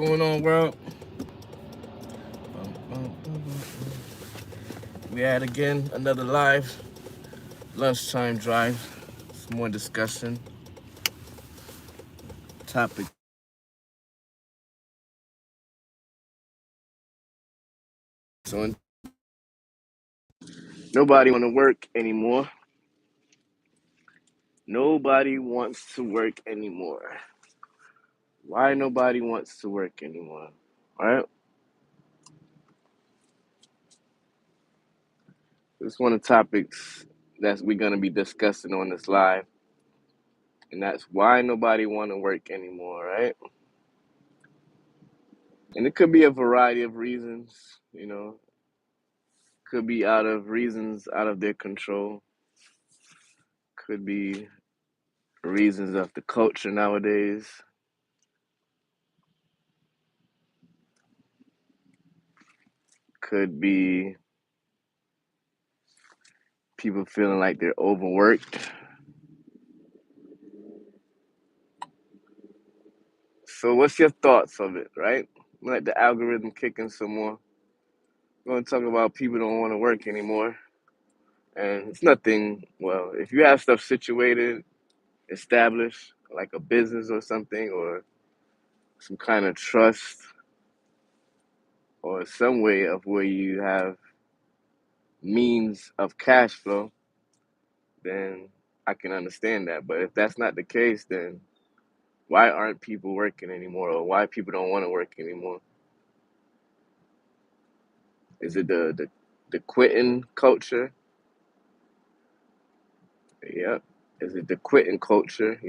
going on, world? We had again another live lunchtime drive. Some more discussion. Topic. So nobody want to work anymore. Nobody wants to work anymore. Why nobody wants to work anymore? All right. This is one of the topics that we're gonna be discussing on this live, and that's why nobody want to work anymore, right? And it could be a variety of reasons. Could be out of reasons out of their control. Could be reasons of the culture nowadays. Could be people feeling like they're overworked. So, what's your thoughts of it, right? Let the algorithm kick in some more. We're going to talk about people don't want to work anymore. And it's nothing, well, if you have stuff situated, established, like a business or something, or some kind of trust, or some way of where you have means of cash flow, then I can understand that. But if that's not the case, then why aren't people working anymore, or why people don't want to work anymore? Is it the quitting culture? Yep. Is it the quitting culture?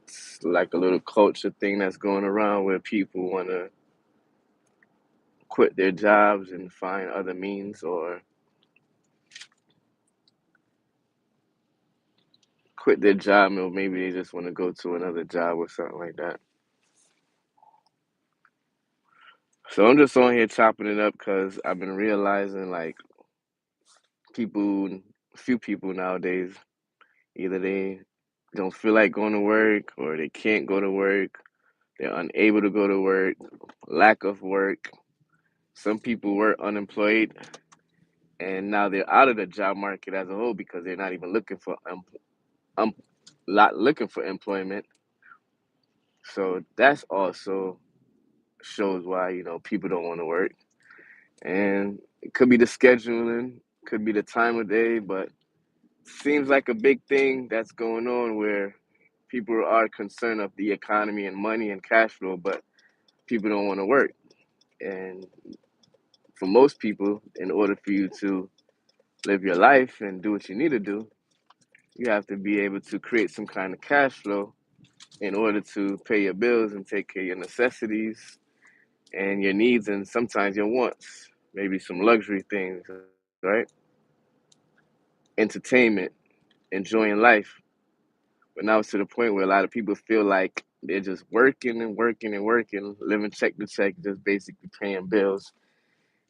It's like a little culture thing that's going around where people want to quit their jobs and find other means, or quit their job, or maybe they just want to go to another job or something like that. So I'm just on here chopping it up because I've been realizing, like, people, few people nowadays, either they don't feel like going to work, or they can't go to work, they're unable to go to work, lack of work. Some people were unemployed, and now they're out of the job market as a whole because they're not even looking for um not looking for employment. So that's also shows why people don't want to work, and it could be the scheduling, could be the time of day, but seems like a big thing that's going on where people are concerned of the economy and money and cash flow, but people don't want to work. And for most people, in order for you to live your life and do what you need to do, you have to be able to create some kind of cash flow in order to pay your bills and take care of your necessities and your needs, and sometimes your wants, maybe some luxury things, right? Entertainment, enjoying life. But now it's to the point where a lot of people feel like they're just working and working and working, living check to check, just basically paying bills.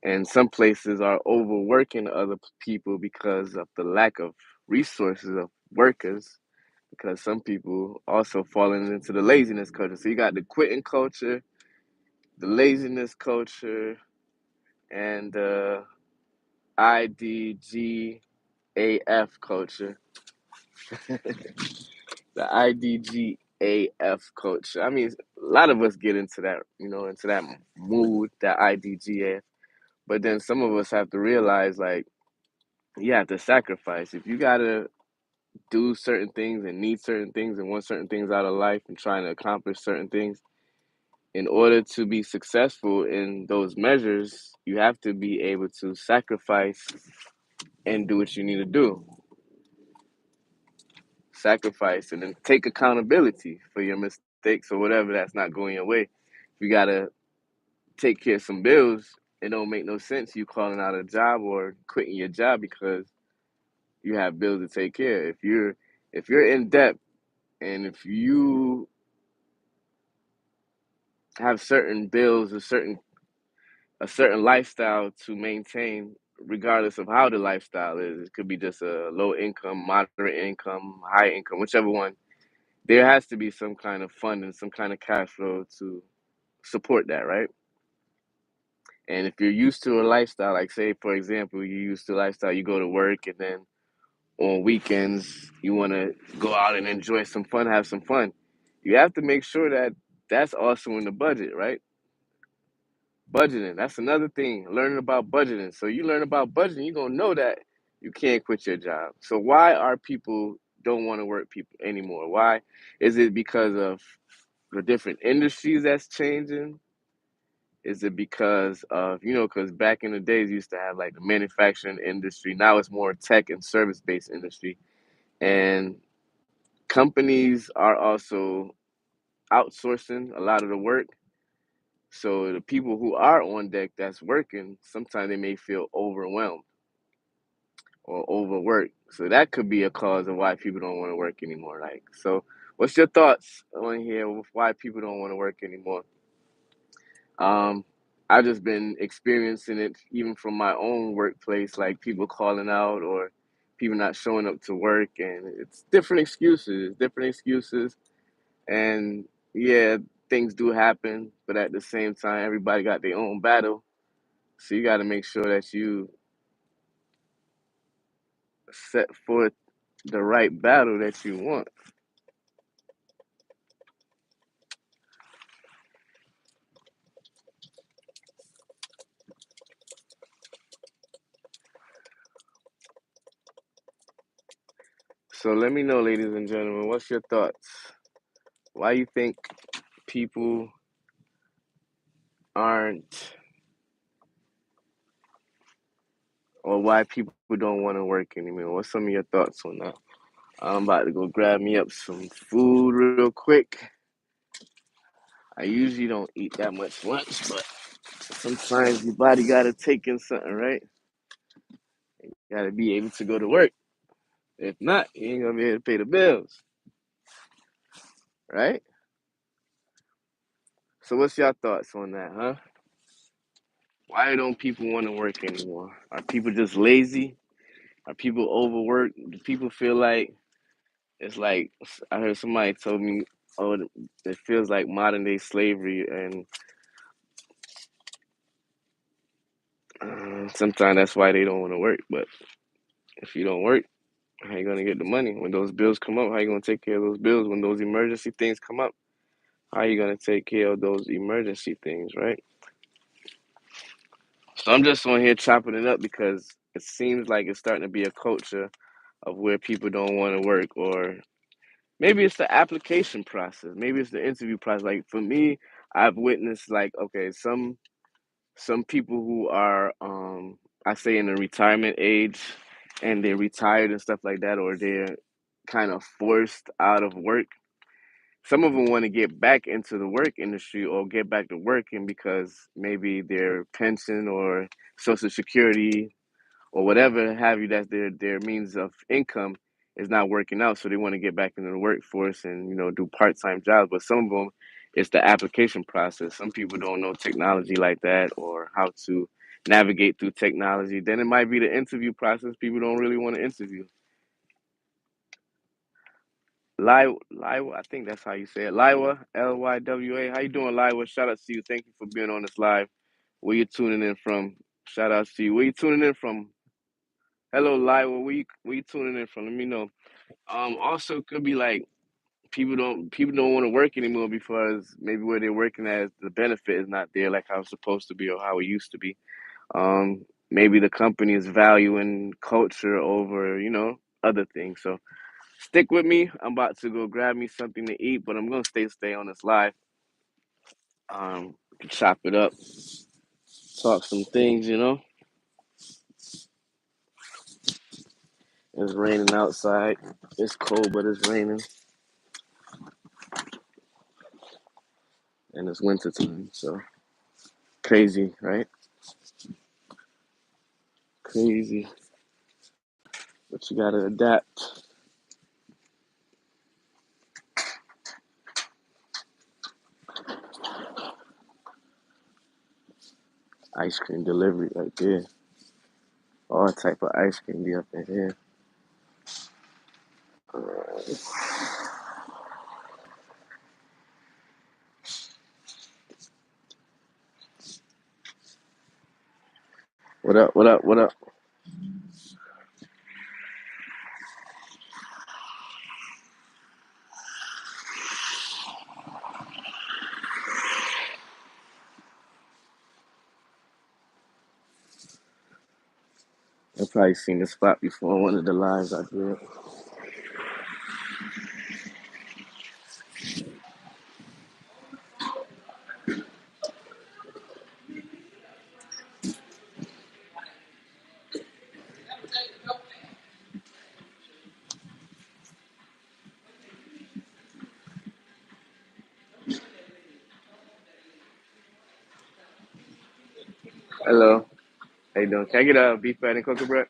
And some places are overworking other people because of the lack of resources of workers. Because some people also falling into the laziness culture. So you got the quitting culture, the laziness culture, and the IDGAF culture. The IDGAF culture. I mean, a lot of us get into that, into that mood, that IDGAF. But then some of us have to realize, like, you have to sacrifice. If you gotta do certain things and need certain things and want certain things out of life and trying to accomplish certain things, in order to be successful in those measures, you have to be able to sacrifice and do what you need to do. Sacrifice and then take accountability for your mistakes or whatever that's not going your way. If you gotta take care of some bills, it don't make no sense you calling out a job or quitting your job because you have bills to take care of. If you're in debt, and if you have certain bills, a certain lifestyle to maintain, regardless of how the lifestyle is. It could be just a low income, moderate income, high income, whichever one. There has to be some kind of fund and some kind of cash flow to support that, right? And if you're used to a lifestyle, like say for example, you're used to a lifestyle, you go to work and then on weekends you want to go out and enjoy some fun, have some fun. You have to make sure that that's also in the budget, right? Budgeting, that's another thing. Learning about budgeting. So you learn about budgeting, you're gonna know that you can't quit your job. So why are people don't want to work people anymore? Why is it because of the different industries that's changing? Is it because of, because back in the days you used to have like the manufacturing industry. Now it's more tech and service based industry. And companies are also outsourcing a lot of the work. So the people who are on deck that's working, sometimes they may feel overwhelmed or overworked. So that could be a cause of why people don't want to work anymore. Like, so what's your thoughts on here with why people don't want to work anymore? Um, I've just been experiencing it even from my own workplace, like people calling out or people not showing up to work, and it's different excuses, and yeah, things do happen, but at the same time, everybody got their own battle, so you got to make sure that you set forth the right battle that you want. So let me know, ladies and gentlemen, what's your thoughts? Why you think people aren't, or why people don't want to work anymore? What's some of your thoughts on that? I'm about to go grab me up some food real quick. I usually don't eat that much lunch, but sometimes your body gotta take in something, right? You gotta be able to go to work. If not, you ain't gonna be able to pay the bills, right? So what's your thoughts on that, huh? Why don't people want to work anymore? Are people just lazy? Are people overworked? Do people feel like it's like I heard somebody told me, oh, it feels like modern day slavery, and sometimes that's why they don't want to work. But if you don't work, how you gonna get the money when those bills come up? How you gonna take care of those bills when those emergency things come up? How you gonna take care of those emergency things, right? So I'm just on here chopping it up because it seems like it's starting to be a culture of where people don't want to work, or maybe it's the application process, maybe it's the interview process. Like for me, I've witnessed like okay, some people who are I say in the retirement age and they're retired and stuff like that, or they're kind of forced out of work. Some of them want to get back into the work industry or get back to working because maybe their pension or social security or whatever have you, that's their means of income is not working out, so they want to get back into the workforce and do part-time jobs. But some of them, it's the application process. Some people don't know technology like that or how to navigate through technology. Then it might be the interview process. People don't really want to interview. Lywa, I think that's how you say it. Lywa, Lywa. How you doing, Lywa? Shout out to you. Thank you for being on this live. Where you tuning in from? Shout out to you. Where you tuning in from? Hello, Lywa. Where you tuning in from? Let me know. Also could be like people don't want to work anymore because maybe where they're working as the benefit is not there like how it's supposed to be or how it used to be. Maybe the company is valuing culture over other things. So stick with me. I'm about to go grab me something to eat, but I'm gonna stay on this live. Chop it up, talk some things. It's raining outside. It's cold, but it's raining, and it's winter time. So crazy, right? Crazy, but you gotta adapt. Ice cream delivery right there. All type of ice cream be up in here. What up? What up? What up? I've probably seen this spot before on one of the lives I did. Hello. How you doing? Can I get a beef patty and cocoa bread?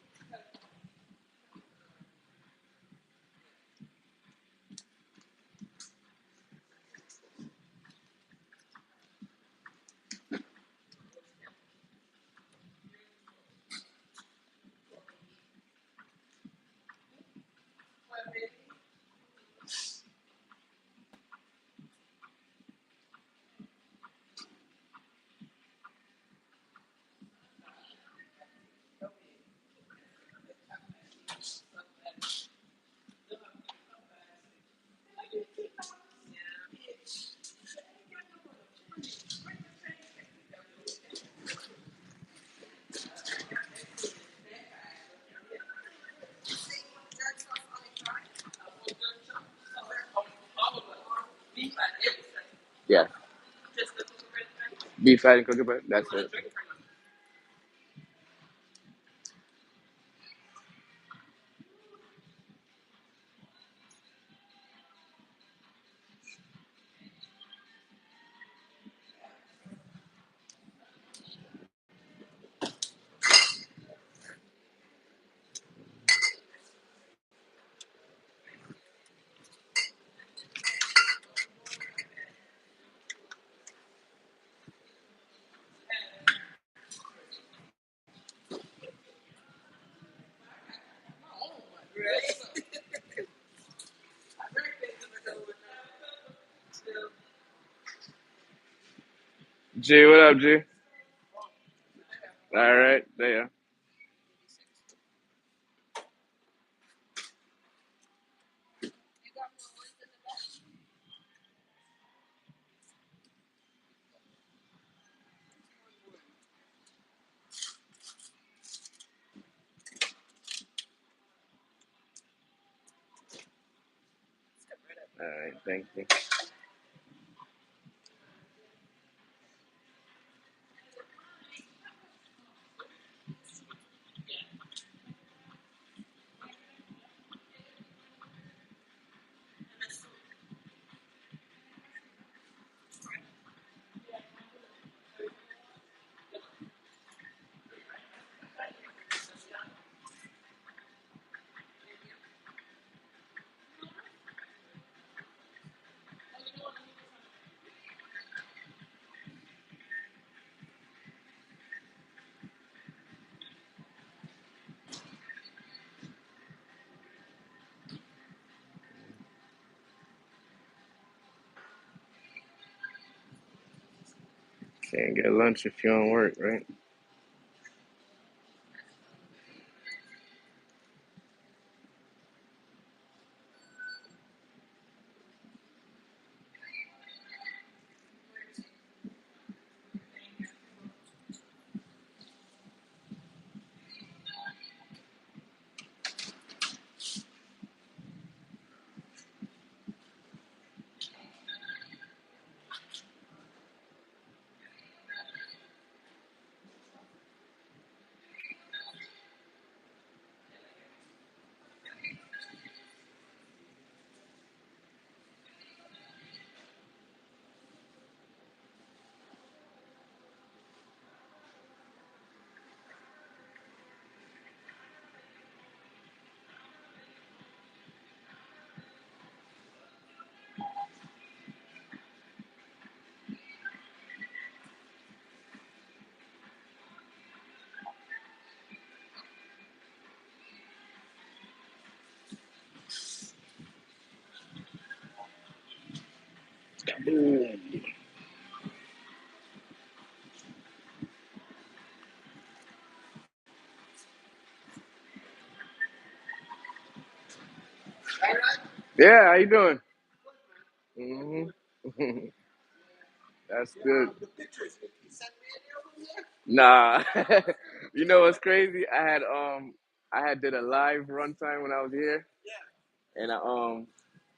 Yeah. Beef patty and cocoa bread? That's it. G, what up, G? All right, there. All right, thank you. Can't get lunch if you don't work, right? Boom. Yeah, how you doing? Hmm. That's good. Nah, you know what's crazy? I had did a live runtime when I was here, and I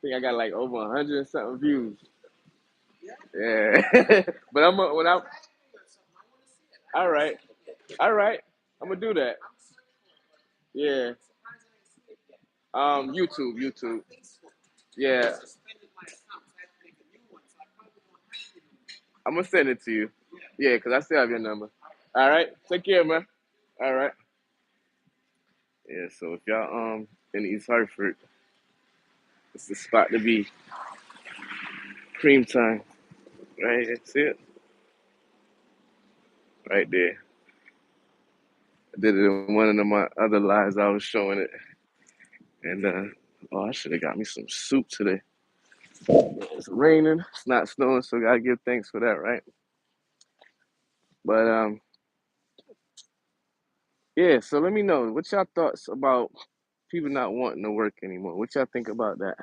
think I got like over 100 and something views. Yeah, but when I'm all right, all right, I'm gonna do that. Yeah, YouTube, YouTube. Yeah, I'm gonna send it to you. Yeah, cause I still have your number. All right, take care, man. All right. Yeah, so if y'all in East Hartford, it's the spot to be. Cream time, right? That's it, right there. I did it in one of my other lives. I was showing it, and oh, I should have got me some soup today. It's raining, it's not snowing, so gotta give thanks for that, right? But yeah. So let me know what y'all thoughts about people not wanting to work anymore. What y'all think about that?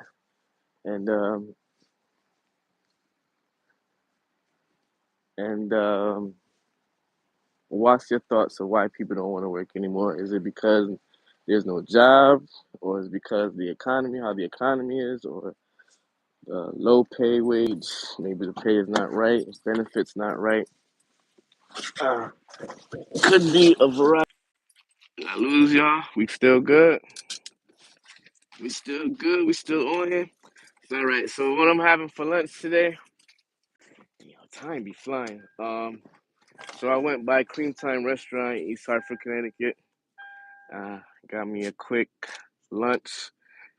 And and what's your thoughts of why people don't want to work anymore? Is it because there's no jobs, or is it because the economy, how the economy is, or low pay wage? Maybe the pay is not right, benefits not right. Uh, could be a variety. Did I lose y'all? We still good. We still good. We still on here. All right. So what I'm having for lunch today? Yo, time be flying. So I went by Cream Time Restaurant, East Hartford, Connecticut. Uh, got me a quick lunch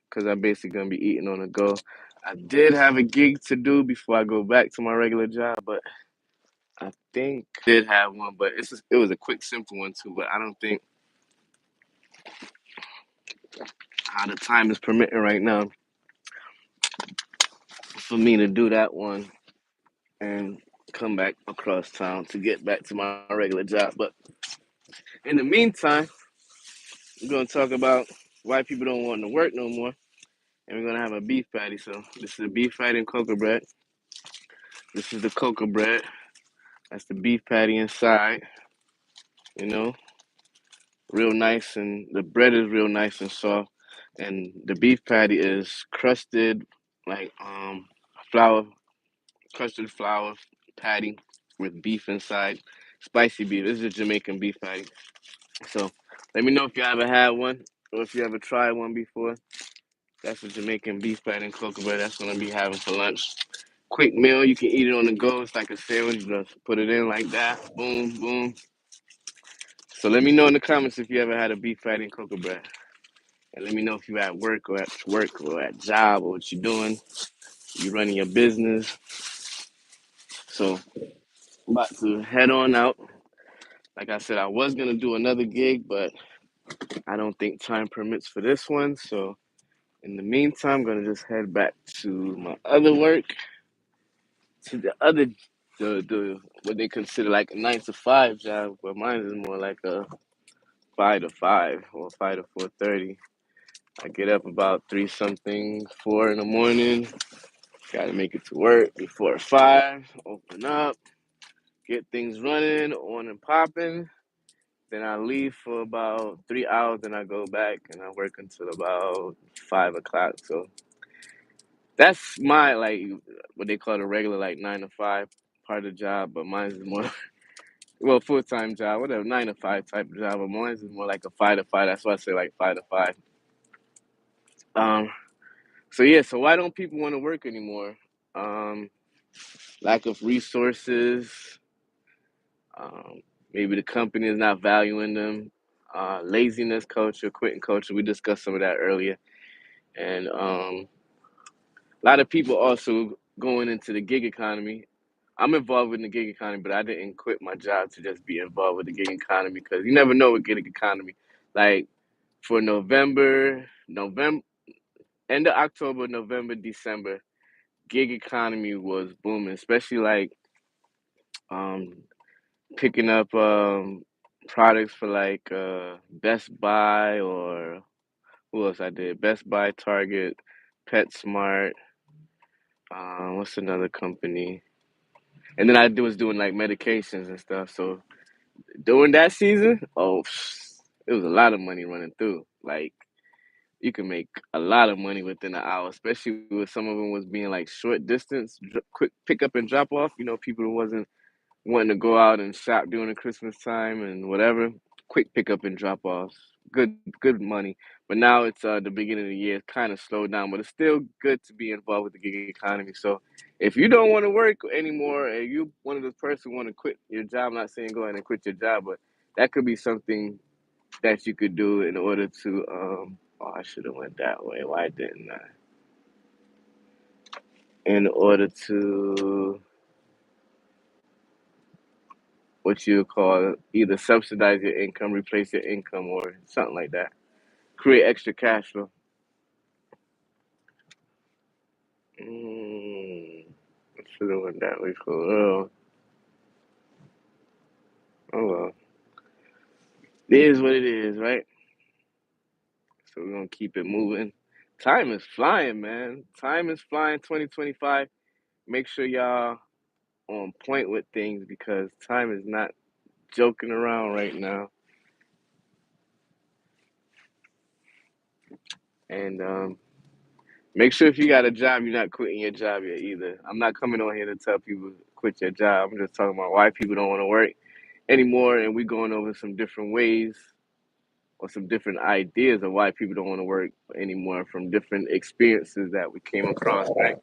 because I'm basically gonna be eating on the go. I did have a gig to do before I go back to my regular job, but I think I did have one, but it was a quick, simple one too. But I don't think how the time is permitting right now for me to do that one and come back across town to get back to my regular job. But in the meantime, we're gonna talk about why people don't want to work no more, and we're gonna have a beef patty. So this is a beef patty and cocoa bread. This is the cocoa bread. That's the beef patty inside. You know, real nice, and the bread is real nice and soft, and the beef patty is crusted like flour, crusted flour patty with beef inside, spicy beef. This is a Jamaican beef patty. So let me know if you ever had one or if you ever tried one before. That's a Jamaican beef patty and cocoa bread. That's what I'm gonna be having for lunch. Quick meal, you can eat it on the go. It's like a sandwich. Just put it in like that. Boom, boom. So let me know in the comments if you ever had a beef patty and cocoa bread. And let me know if you at work or at job or what you're doing. You running your business. So I'm about to head on out. Like I said, I was gonna do another gig, but I don't think time permits for this one. So in the meantime, I'm gonna just head back to my other work, to the other the what they consider like a 9 to 5 job, but mine is more like a 5 to 5 or 5 to 4:30. I get up about 3 something, 4 in the morning. Got to make it to work before 5. Open up, get things running, on and popping. Then I leave for about 3 hours. Then I go back and I work until about 5 o'clock. So that's my like what they call the regular like 9 to 5 part of the job. But mine is more well, full time job, whatever, 9 to 5 type of job. But mine is more like a 5 to 5. That's why I say like 5 to 5. Um. So yeah. So why don't people want to work anymore? Um. Lack of resources. Um. Maybe the company is not valuing them. Laziness culture, quitting culture. We discussed some of that earlier, and a lot of people also going into the gig economy. I'm involved in the gig economy, but I didn't quit my job to just be involved with the gig economy because you never know with gig economy. Like for November, end of October, November, December, gig economy was booming, especially like um, picking up products for like Best Buy or who else I did? Best Buy, Target, PetSmart. What's another company? And then I was doing like medications and stuff. So during that season, it was a lot of money running through. Like you can make a lot of money within an hour, especially with some of them was being like short distance, quick pick up and drop off. You know, people who wasn't wanting to go out and shop during the Christmas time and whatever, quick pickup and drop offs, good money. But now it's the beginning of the year, it's kind of slowed down, but it's still good to be involved with the gig economy. So if you don't want to work anymore, and you one of those person want to quit your job, I'm not saying go ahead and quit your job, but that could be something that you could do in order to oh, I should have went that way. Why didn't I? In order to what you call either subsidize your income, replace your income, or something like that. Create extra cash flow. I should have went that way for oh well. It is what it is, right? So we're gonna keep it moving. Time is flying, man. Time is flying. 2025. Make sure y'all on point with things because time is not joking around right now. And make sure if you got a job, you're not quitting your job yet either. I'm not coming on here to tell people quit your job. I'm just talking about why people don't want to work anymore, and we going over some different ways or some different ideas of why people don't want to work anymore from different experiences that we came across, right?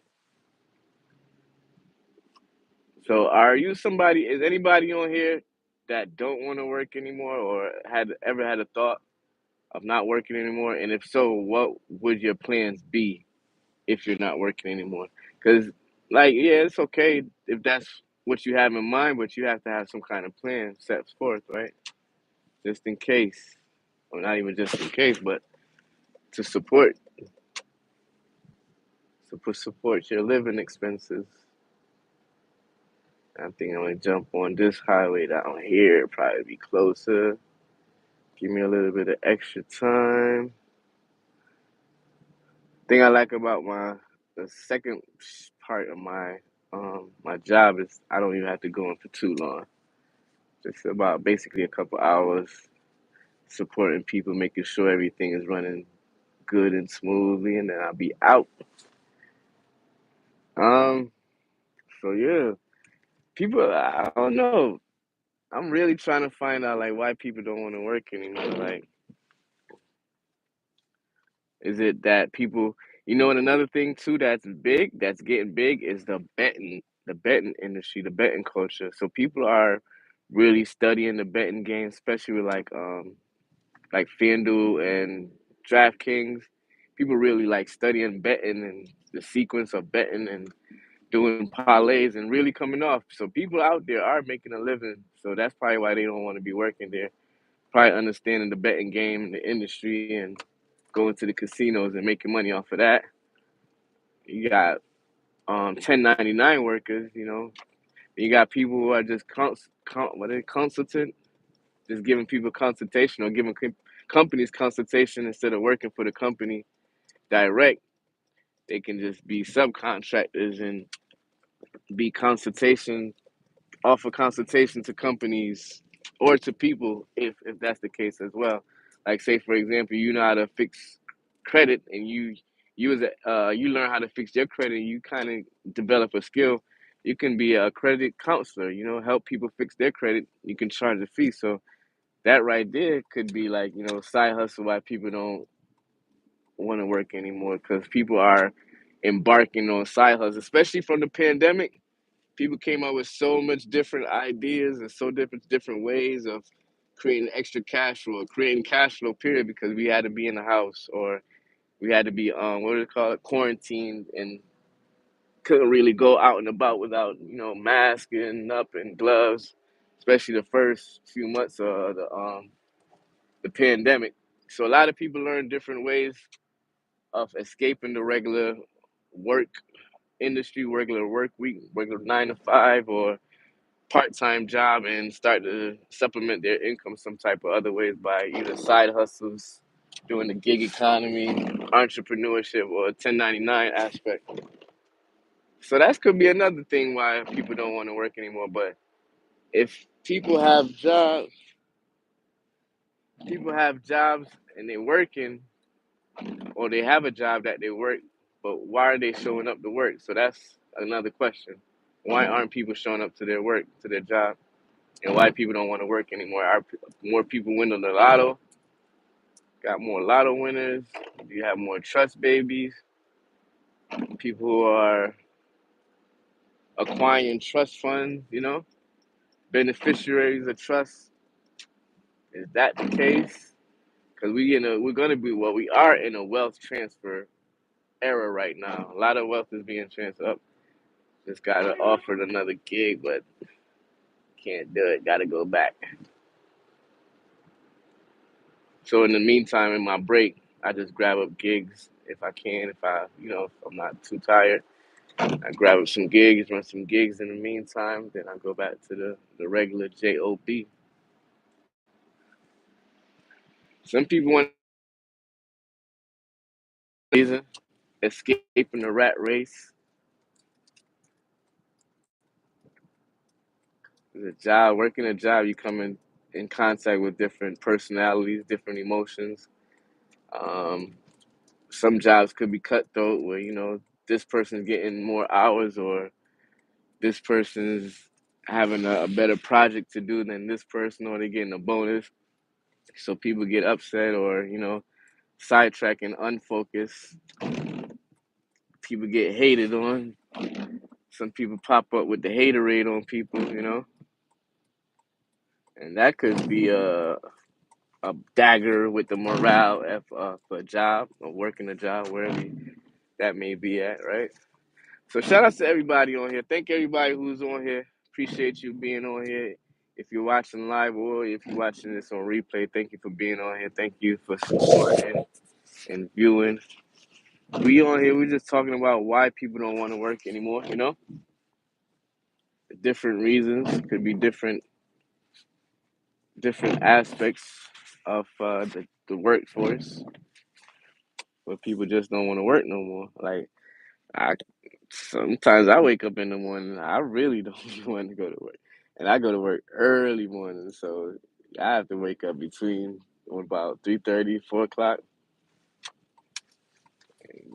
So are you somebody, is anybody on here that don't want to work anymore or had ever had a thought of not working anymore? And if so, what would your plans be if you're not working anymore? Because, like, yeah, it's okay if that's what you have in mind, but you have to have some kind of plan set forth, right? Just in case. Or not even just in case, but to support your living expenses. I think I'm gonna jump on this highway down here, probably be closer. Give me a little bit of extra time. Thing I like about the second part of my job is I don't even have to go in for too long. Just about basically a couple hours supporting people, making sure everything is running good and smoothly, and then I'll be out. Um, so yeah, people, I don't know. I'm really trying to find out like why people don't want to work anymore. Like, is it that people, and another thing too that's getting big is the betting industry, the betting culture. So people are really studying the betting game, especially with like FanDuel and DraftKings. People really like studying betting and the sequence of betting and doing parlays and really coming off. So people out there are making a living. So that's probably why they don't want to be working there. Probably understanding the betting game, the industry, and going to the casinos and making money off of that. You got 1099 workers, You got people who are just consultant, just giving people consultation or giving companies consultation instead of working for the company direct. They can just be subcontractors and be consultation, offer consultation to companies or to people if that's the case as well. Like say for example, you know how to fix credit and you learn how to fix your credit, you kind of develop a skill. You can be a credit counselor, help people fix their credit. You can charge a fee. So that right there could be like, side hustle why people don't want to work anymore because people are embarking on side hustles, especially from the pandemic. People came up with so much different ideas and so different ways of creating extra cash flow, creating cash flow period because we had to be in the house or we had to be what do they call it, quarantined and couldn't really go out and about without, masking up and gloves, especially the first few months of the pandemic. So a lot of people learned different ways of escaping the regular work industry, regular work week, regular 9 to 5 or part-time job and start to supplement their income some type of other ways by either side hustles doing the gig economy, entrepreneurship, or 1099 aspect. So that could be another thing why people don't want to work anymore. But if people have jobs and they're working, or they have a job that they work, but why are they showing up to work? So that's another question. Why aren't people showing up to their work, to their job, and why people don't want to work anymore? Are more people winning the lotto? Got more lotto winners? Do you have more trust babies? People who are acquiring trust funds, beneficiaries of trust. Is that the case? Because we're gonna be we are in a wealth transfer era right now. A lot of wealth is being transferred up. Just got offered another gig, but can't do it. Got to go back. So in the meantime, in my break, I just grab up gigs if I can. If I'm not too tired, I grab up some gigs, run some gigs in the meantime. Then I go back to the regular job. Some people want reason escaping the rat race. The job, working a job, you come in contact with different personalities, different emotions. Um, some jobs could be cutthroat, where this person's getting more hours, or this person's having a better project to do than this person, or they're getting a bonus. So people get upset, or sidetrack and unfocus. People get hated on. Some people pop up with the haterade on people, and that could be a dagger with the morale of a job, or working a job, wherever that may be at, right? So shout out to everybody on here. Thank everybody who's on here. Appreciate you being on here. If you're watching live, or if you're watching this on replay, thank you for being on here. Thank you for supporting and viewing. We on here, we're just talking about why people don't want to work anymore, Different reasons. Could be different aspects of the workforce, where people just don't want to work no more. Like, I sometimes I wake up in the morning, I really don't want to go to work, and I go to work early morning, so I have to wake up between about 3:30, 4 o'clock.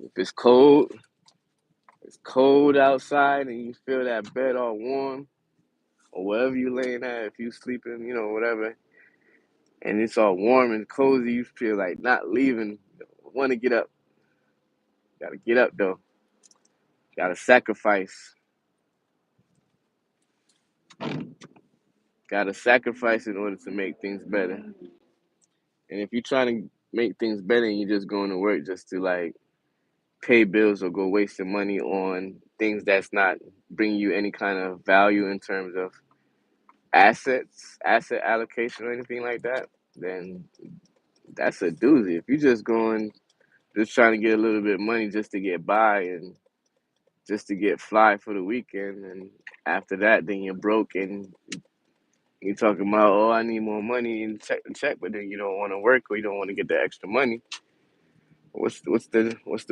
If it's cold outside, and you feel that bed all warm, or wherever you laying at, if you sleeping, whatever, and it's all warm and cozy, you feel like not leaving. Want to get up? Got to get up though. Got to sacrifice. Got to sacrifice in order to make things better. And if you're trying to make things better, and you're just going to work just to like pay bills, or go wasting money on things that's not bringing you any kind of value in terms of asset allocation, or anything like that, then that's a doozy. If you're just trying to get a little bit of money just to get by, and just to get fly for the weekend, and after that, then you're broke, and you're talking about, oh, I need more money, and check the check, but then you don't want to work, or you don't want to get the extra money. What's the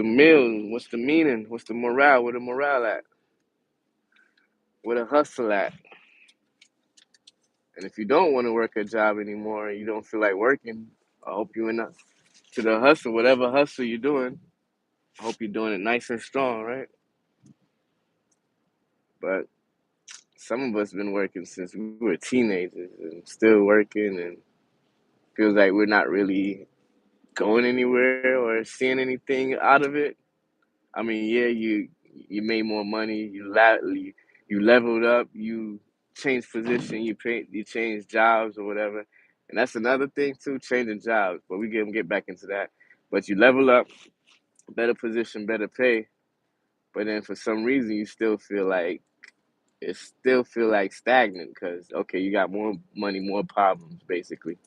meal? What's the meaning? What's the morale? Where the morale at? Where the hustle at? And if you don't want to work a job anymore, and you don't feel like working, I hope you end up to the hustle, whatever hustle you're doing. I hope you're doing it nice and strong, right? But some of us been working since we were teenagers, and still working, and feels like we're not really going anywhere or seeing anything out of it. I mean, yeah, you made more money, you leveled up, you changed position, you changed jobs or whatever, and that's another thing too, changing jobs. But we can get back into that. But you level up, better position, better pay. But then for some reason, you still feel like stagnant, because okay, you got more money, more problems. Basically,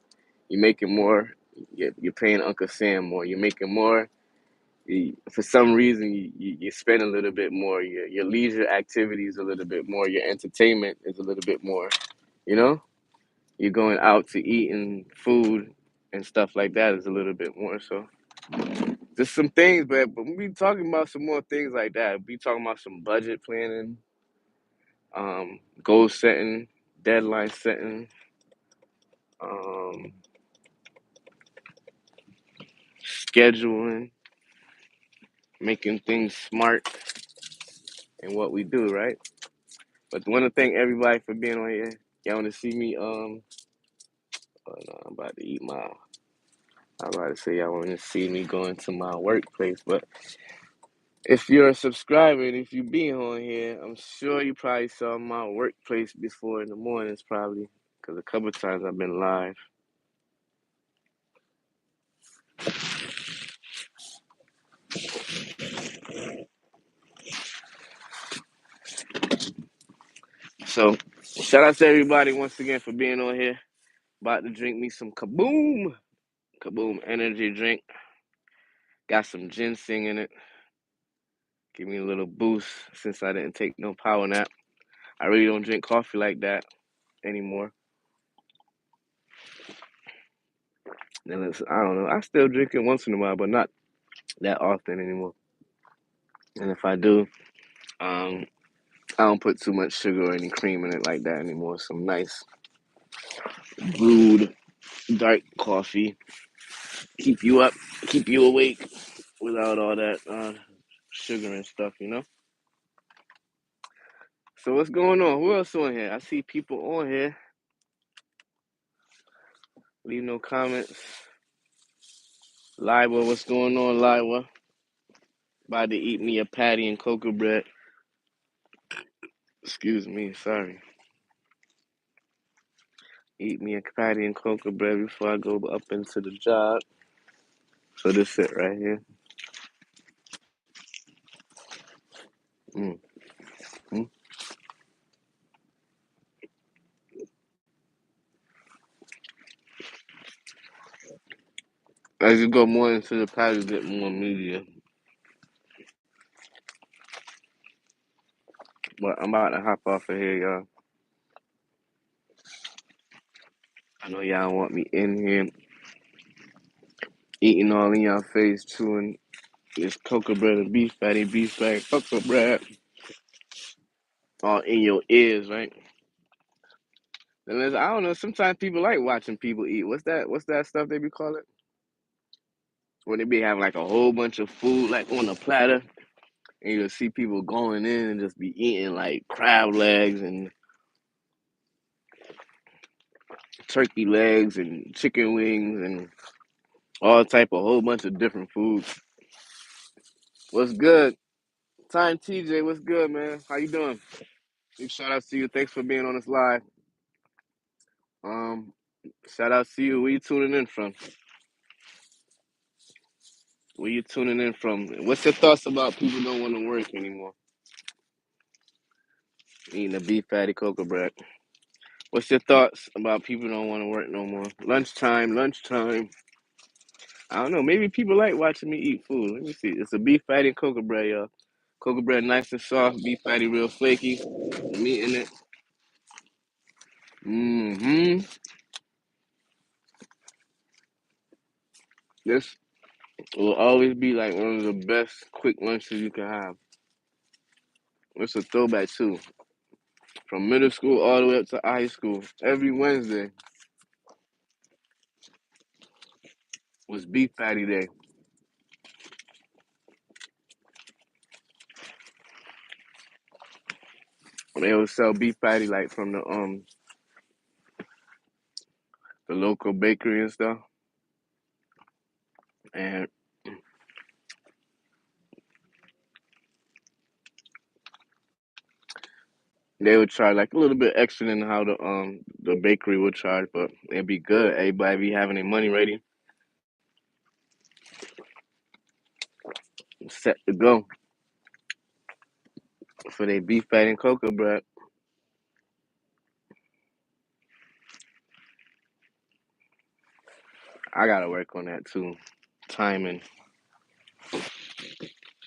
you're making more. You're paying Uncle Sam more. You're making more. For some reason, you spend a little bit more. Your leisure activities a little bit more. Your entertainment is a little bit more. You know, you're going out to eat and food and stuff like that is a little bit more. So just some things, but we be talking about some more things like that. We talking about some budget planning, goal setting, deadline setting, um, scheduling, making things smart in what we do, right? But want to thank everybody for being on here. Y'all want to see me? Oh no, I'm about to eat my. I'm about to say y'all want to see me going to my workplace, but if you're a subscriber and if you be on here, I'm sure you probably saw my workplace before in the mornings, probably, because a couple of times I've been live. So, shout out to everybody once again for being on here. About to drink me some Kaboom energy drink. Got some ginseng in it. Give me a little boost since I didn't take no power nap. I really don't drink coffee like that anymore. Then I don't know. I still drink it once in a while, but not that often anymore. And if I do, um, I don't put too much sugar or any cream in it like that anymore. Some nice brewed dark coffee. Keep you up, keep you awake without all that sugar and stuff, you know? So what's going on? Who else on here? I see people on here. Leave no comments. Lywa, what's going on, Lywa? About to eat me a patty and cocoa bread. Excuse me, sorry. Eat me a patty and cocoa bread before I go up into the job. So this it right here. Mm. Mm. As you go more into the patty, you get more media. But I'm about to hop off of here, y'all. I know y'all want me in here eating all in y'all face, chewing this cocoa bread and beef patty, cocoa bread, all in your ears, right? And I don't know. Sometimes people like watching people eat. What's that? What's that stuff they be calling it? When they be having like a whole bunch of food like on a platter, and you'll see people going in and just be eating like crab legs and turkey legs and chicken wings and all type of whole bunch of different foods. What's good? Time TJ, what's good, man? How you doing? Big shout out to you. Thanks for being on this live. Um, Shout out to you. Where you tuning in from? Where you tuning in from? What's your thoughts about people don't want to work anymore? Eating a beef patty cocoa bread. What's your thoughts about people don't want to work no more? Lunchtime. I don't know. Maybe people like watching me eat food. Let me see. It's a beef patty and cocoa bread, y'all. Cocoa bread nice and soft. Beef patty real flaky. Meat in it. Mm-hmm. This will always be like one of the best quick lunches you can have. It's a throwback too. From middle school all the way up to high school. Every Wednesday was beef patty day. They would sell beef patty like from the local bakery and stuff. And they would charge like a little bit extra than how the bakery would charge, but it'd be good. Everybody be having their money ready, set to go for their beef patty and cocoa bread. I gotta work on that too. Timing.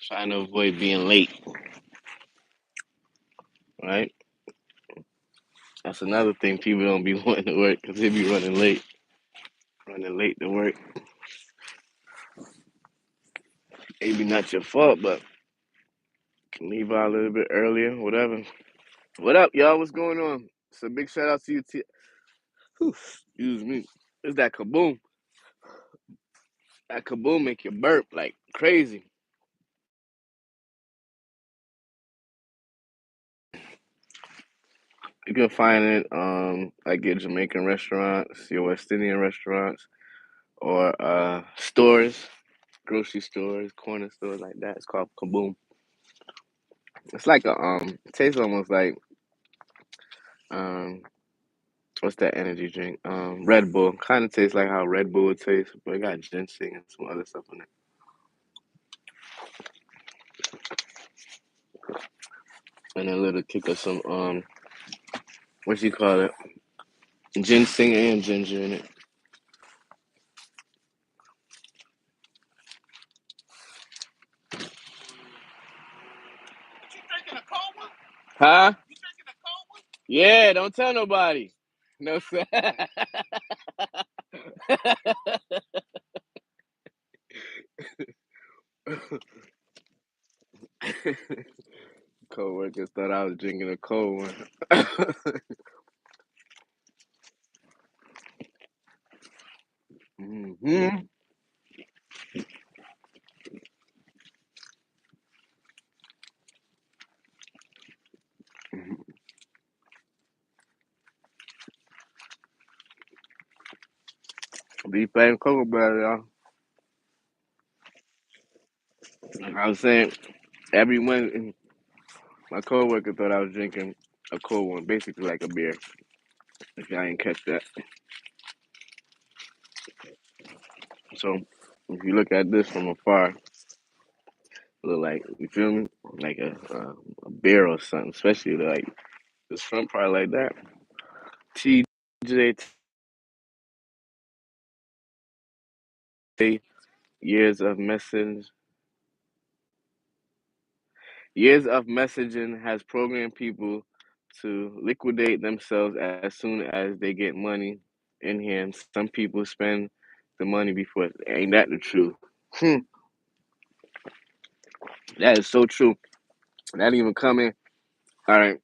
Trying to avoid being late, right? That's another thing people don't be wanting to work because they be running late. Running late to work. Maybe not your fault, but can leave out a little bit earlier, whatever. What up, y'all? What's going on? So big shout out to you. Whew, excuse me. It's that kaboom. That kaboom make you burp like crazy. You can find it like your Jamaican restaurants, your West Indian restaurants, or stores, grocery stores, corner stores like that. It's called kaboom. It's like it tastes almost like um what's that energy drink? Red Bull. Kind of tastes like how Red Bull would taste, but it got ginseng and some other stuff in it. And a little kick of some what you call it? Ginseng and ginger in it. Huh? Yeah, don't tell nobody. No sir. Co-workers thought I was drinking a cold one. hmm Be playing cocoa butter, y'all. Like I was saying, everyone, my coworker thought I was drinking a cold one, basically like a beer. If y'all ain't catch that, so if you look at this from afar, it look like you feel me, like a beer or something. Especially like this front part like that. TJ years of message years of messaging has programmed people to liquidate themselves as soon as they get money in hand. Some people spend the money before. Ain't that the truth? Hmm, that is so true. That even coming. All right,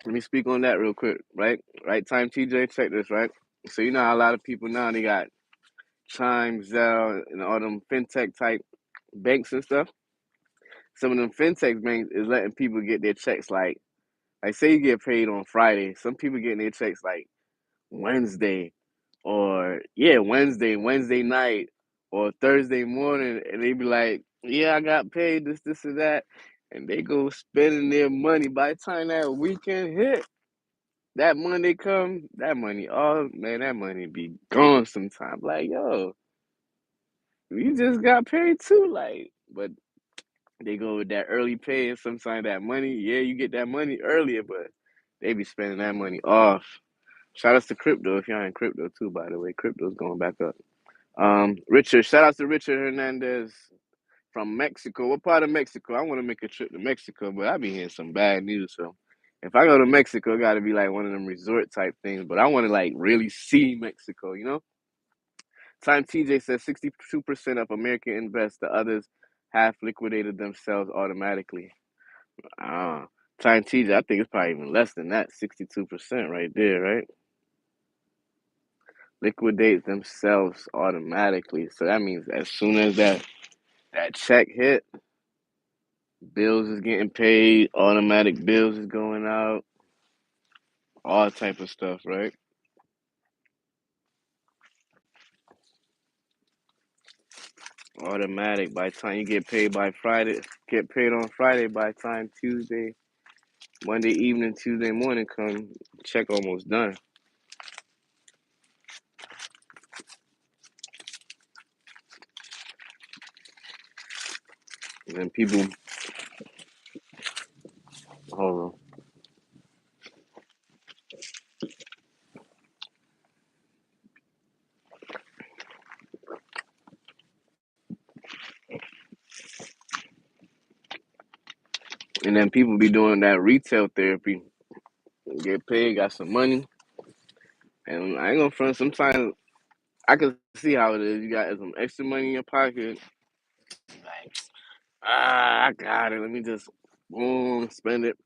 let me speak on that real quick. Right time, TJ. Check this. Right. So you know how a lot of people now they got Chime, Zelle, and all them fintech type banks and stuff. Some of them fintech banks is letting people get their checks like say you get paid on Friday. Some people getting their checks like Wednesday or yeah, Wednesday night or Thursday morning, and they be like, "Yeah, I got paid this, and that," and they go spending their money. By the time that weekend hit, that Monday come, that money, oh man, that money be gone sometime. Like, yo, you just got paid too, like, but they go with that early pay, and sometimes that money, yeah, you get that money earlier, but they be spending that money off. Shout outs to crypto if y'all in crypto too, by the way. Crypto's going back up. Richard, shout outs to Richard Hernandez from Mexico. What part of Mexico? I want to make a trip to Mexico, but I be hearing some bad news. So if I go to Mexico, it got to be like one of them resort type things. But I want to like really see Mexico, you know? Time TJ says 62% of American invest, the others half liquidated themselves automatically. Ah, Time TJ, I think it's probably even less than that, 62% right there, right? Liquidate themselves automatically. So that means as soon as that check hit, bills is getting paid, automatic bills is going out, all type of stuff, right? Automatic. By the time you get paid by Friday, get paid on Friday. By the time Tuesday, Monday evening, Tuesday morning come, check almost done. And then people, hold on. And then people be doing that retail therapy, get paid, got some money, and I ain't gonna front. Sometimes I can see how it is. You got some extra money in your pocket. Like, I got it. Let me just boom spend it.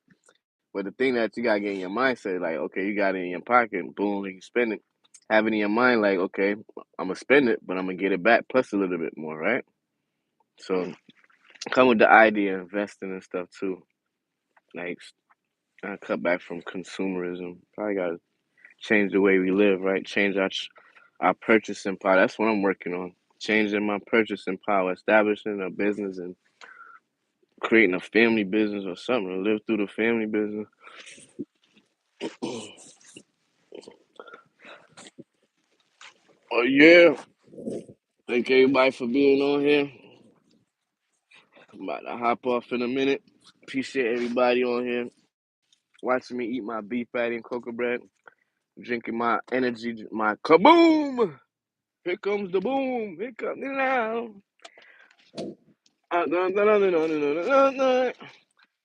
But the thing that you gotta get in your mindset, like, okay, you got it in your pocket, boom, and you spend it. Have it in your mind, like, okay, I'm gonna spend it, but I'm gonna get it back plus a little bit more, right? So come with the idea of investing and stuff too. Like, cut back from consumerism. Probably gotta change the way we live, right? Change our purchasing power. That's what I'm working on. Changing my purchasing power, establishing a business and creating a family business or something to live through the family business. Oh yeah. Thank everybody for being on here. I'm about to hop off in a minute. Appreciate everybody on here watching me eat my beef patty and cocoa bread, drinking my energy, my kaboom. Here comes the boom. Here comes the now.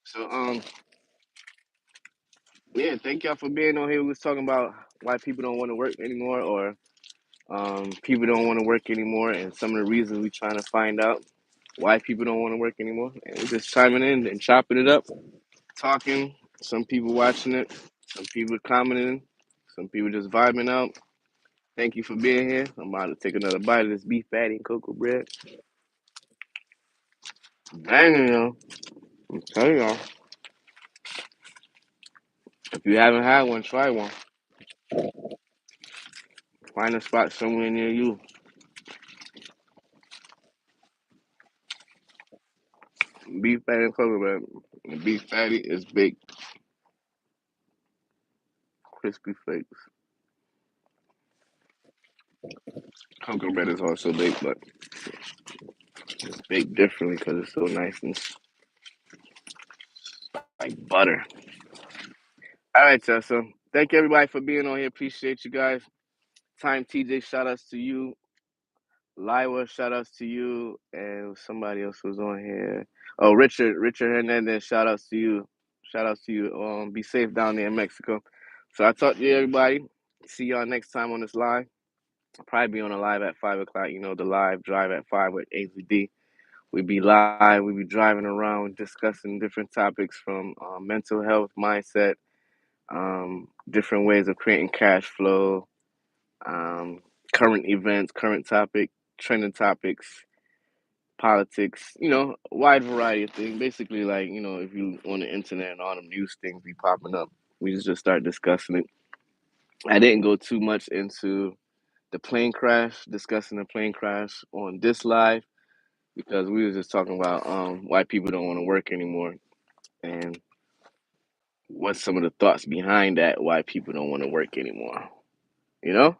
So yeah, thank y'all for being on here. We was talking about why people don't want to work anymore, or people don't want to work anymore, and some of the reasons we trying to find out why people don't want to work anymore. And we're just chiming in and chopping it up, talking. Some people watching it, some people commenting, some people just vibing out. Thank you for being here. I'm about to take another bite of this beef patty and cocoa bread. Dang, y'all. I'm telling y'all. If you haven't had one, try one. Find a spot somewhere near you. Beef patty and cocoa bread. The beef patty is baked, crispy flakes. Cocoa bread is also baked, but it's baked differently because it's so nice and like butter. All right, y'all. So thank you everybody for being on here. Appreciate you guys. Time TJ, shout outs to you. Lywa, shout outs to you. And somebody else was on here. Oh, Richard Hernandez, shout outs to you. Shout outs to you. Be safe down there in Mexico. So I talk to you everybody. See y'all next time on this live. I'll probably be on a live at 5 o'clock. You know, the live drive at 5 with AnsleyD. We be live. We be driving around discussing different topics from mental health, mindset, different ways of creating cash flow, um, current events, current topic, trending topics, politics, a wide variety of things. Basically, like, if you on the internet and all them news things be popping up, we just start discussing it. I didn't go too much into the plane crash, discussing the plane crash on this live because we was just talking about why people don't want to work anymore and what's some of the thoughts behind that, why people don't want to work anymore. You know?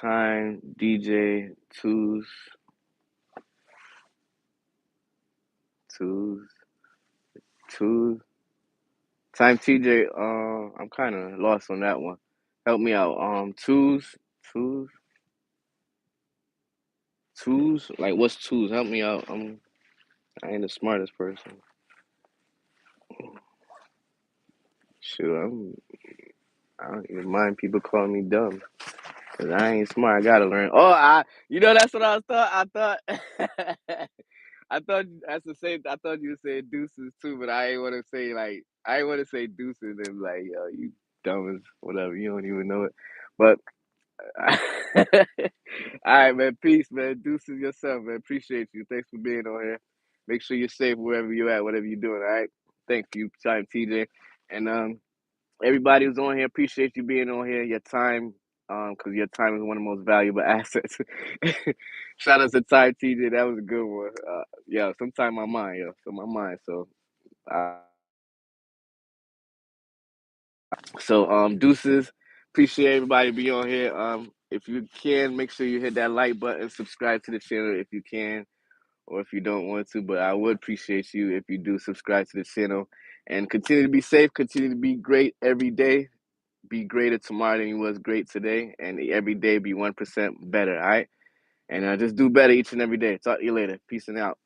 Time, DJ, twos, twos. Time, TJ. I'm kind of lost on that one. Help me out. Twos, twos. Like what's twos? Help me out. I ain't the smartest person. Shoot, I don't even mind people calling me dumb. Cause I ain't smart. I gotta learn. Oh, that's what I was thought. I thought, I thought that's the same. I thought you said deuces too, but I ain't want to say like I ain't want to say deuces and like yo, you dumb as whatever. You don't even know it. But all right, man. Peace, man. Deuces yourself, man. Appreciate you. Thanks for being on here. Make sure you're safe wherever you're at, whatever you're doing. All right. Thank you, time TJ, and everybody who's on here. Appreciate you being on here. Your time, because your time is one of the most valuable assets. Shout out to Time TJ. That was a good one. Yeah, sometime my mind, yo. So my mind. Uh, deuces. Appreciate everybody be on here. If you can, make sure you hit that like button, subscribe to the channel if you can, or if you don't want to. But I would appreciate you if you do subscribe to the channel and continue to be safe, continue to be great every day. Be greater tomorrow than you was great today, and every day be 1% better. All right, and just do better each and every day. Talk to you later. Peace and out.